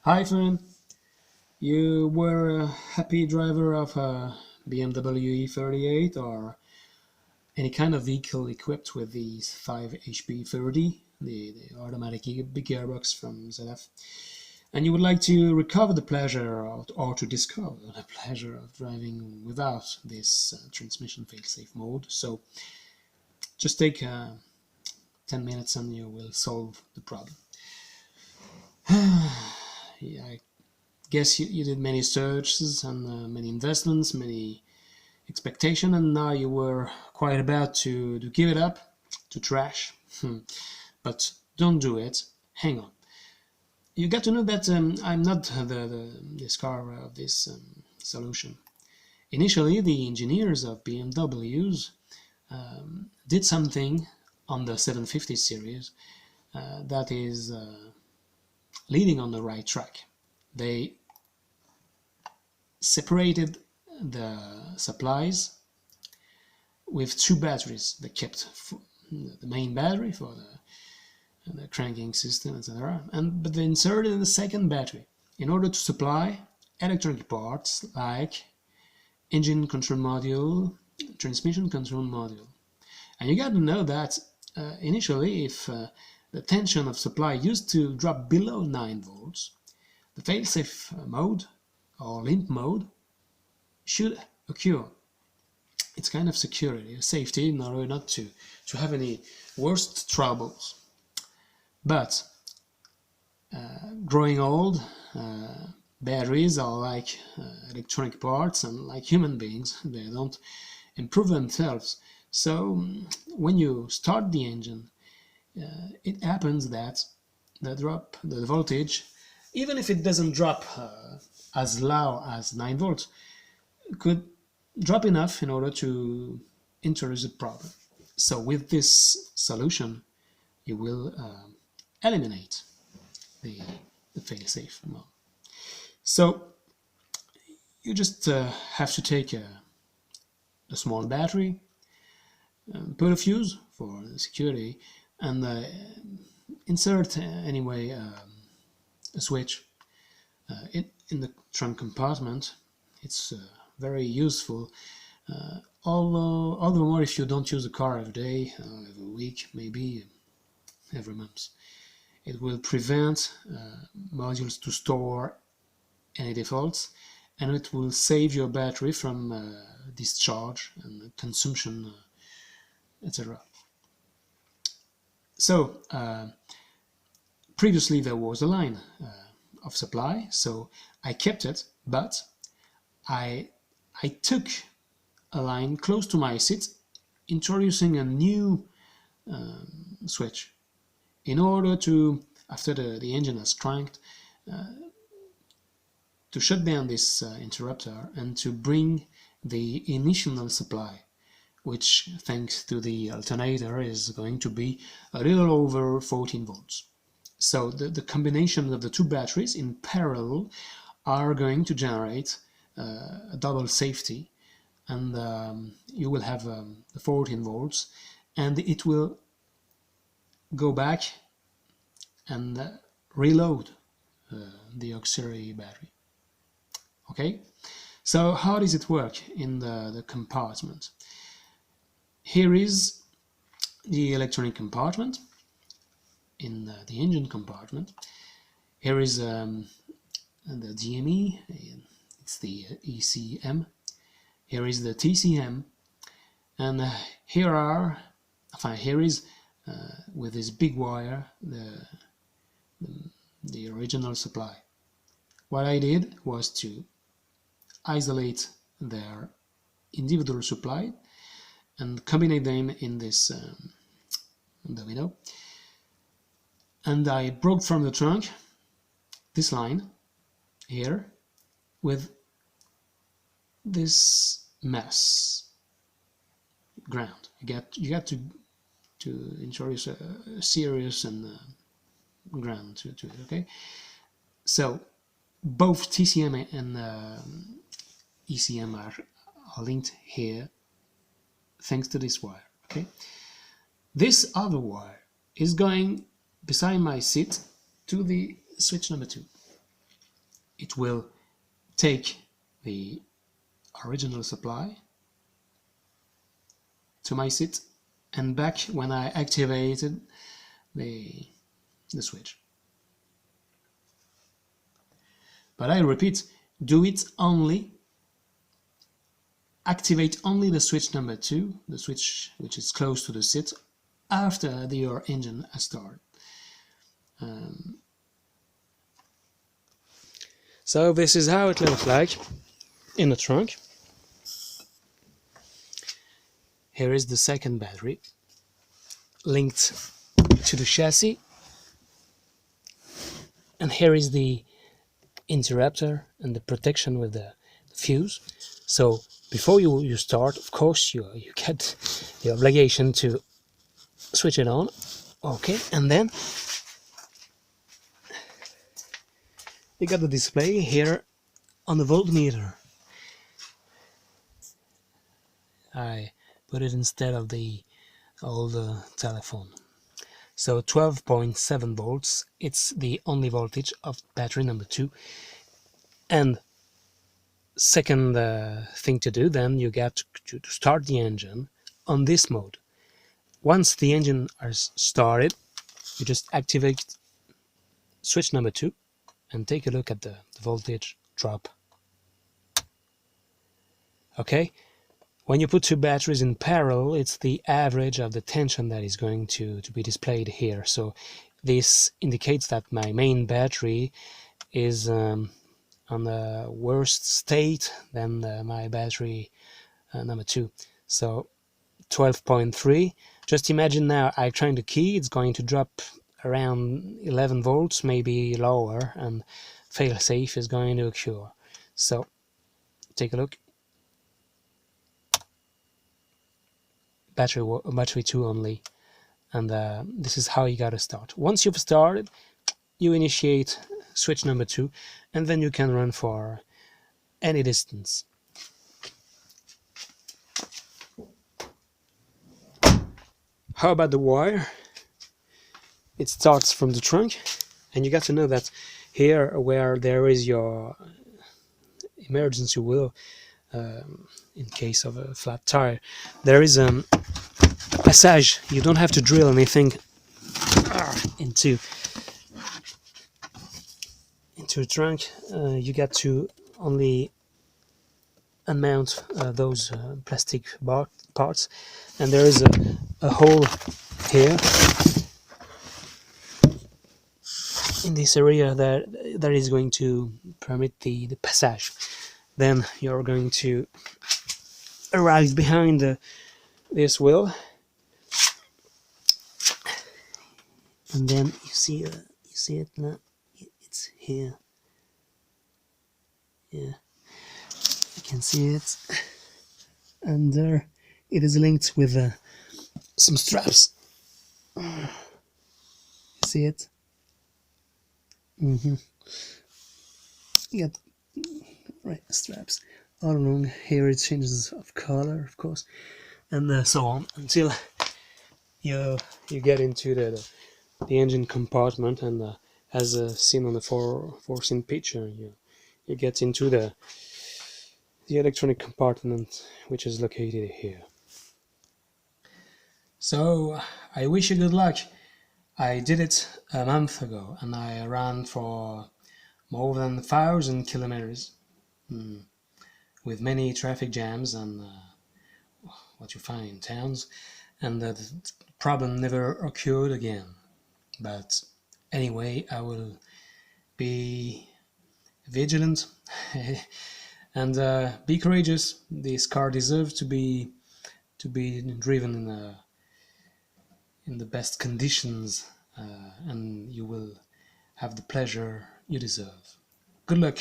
Hi friend, you were a happy driver of a BMW E38 or any kind of vehicle equipped with the 5 HP30, the automatic big gearbox from ZF, and you would like to recover the pleasure or to discover the pleasure of driving without this transmission failsafe mode. So just take 10 minutes and you will solve the problem. Yeah, I guess you did many searches and many investments, many expectation, and now you were quite about to give it up, to trash. But don't do it. Hang on. You got to know that I'm not the discoverer of this solution. Initially, the engineers of BMWs did something on the 750 series that is leading on the right track. They separated the supplies with two batteries. They kept the main battery for the cranking system, etc. But they inserted the second battery in order to supply electronic parts like engine control module, transmission control module. And you got to know that initially, if the tension of supply used to drop below 9 volts, the failsafe mode or limp mode should occur. It's kind of security, safety, in order not to have any worst troubles. But growing old, batteries are like electronic parts, and like human beings, they don't improve themselves. So when you start the engine, it happens that the voltage, even if it doesn't drop as low as 9 volts, could drop enough in order to introduce a problem. So with this solution, you will eliminate the failsafe mode. So you just have to take a small battery, put a fuse for security, and insert anyway a switch in the trunk compartment. It's very useful, all the more if you don't use a car every day, every week, maybe every month. It will prevent modules to store any defaults, and it will save your battery from discharge and consumption, etc. So previously there was a line of supply, so I kept it, but I took a line close to my seat, introducing a new switch in order to, after the engine has cranked, to shut down this interrupter and to bring the initial supply, which thanks to the alternator is going to be a little over 14 volts. So the combination of the two batteries in parallel are going to generate a double safety, and you will have the 14 volts, and it will go back and reload the auxiliary battery. Okay, so how does it work in the compartment? Here is the electronic compartment in the engine compartment. Here is the DME, it's the ECM. Here is the TCM, and here is with this big wire the original supply. What I did was to isolate their individual supply and combine them in this domino, and I broke from the trunk this line here with this mess ground. You got to introduce a serious and ground to it. Okay, so both TCM and ECM are linked here thanks to this wire. Okay, this other wire is going beside my seat to the switch number 2. it will take the original supply to my seat and back when I activated the switch. But I repeat, do it only, activate only the switch number 2, the switch which is close to the seat, after your engine has started. So this is how it looks like in the trunk. Here is the second battery linked to the chassis, and here is the interrupter and the protection with the fuse. So before you start, of course, you get the obligation to switch it on. Okay, and then you got the display here on the voltmeter. I put it instead of the old telephone. So 12.7 volts, it's the only voltage of battery number 2. And second thing to do, then you get to start the engine on this mode. Once the engine is started, you just activate switch number 2 and take a look at the voltage drop. Okay, when you put two batteries in parallel, it's the average of the tension that is going to be displayed here. So this indicates that my main battery is on the worst state than my battery number 2. So 12.3. Just imagine now I turn the key, it's going to drop around 11 volts, maybe lower, and failsafe is going to occur. So take a look. Battery 2 only, and this is how you gotta start. Once you've started, you initiate switch number 2, and then you can run for any distance. How about the wire? It starts from the trunk, and you got to know that here where there is your emergency wheel, in case of a flat tire, there is a passage. You don't have to drill anything into a trunk. You got to only unmount those plastic parts, and there is a hole here in this area that is going to permit the passage. Then you're going to arrive behind this wheel, and then you see it now. It's here. Yeah, you can see it, and there it is linked with some straps. You see it? You got right straps all along. Here it changes of color, of course, and so on until you get into the engine compartment, and as seen on the four-scene picture, you get into the electronic compartment, which is located here. So I wish you good luck. I did it a month ago, and I ran for more than 1,000 kilometers with many traffic jams and what you find in towns, and the problem never occurred again. But anyway, I will be vigilant and be courageous. This car deserves to be driven in the best conditions, and you will have the pleasure you deserve. Good luck.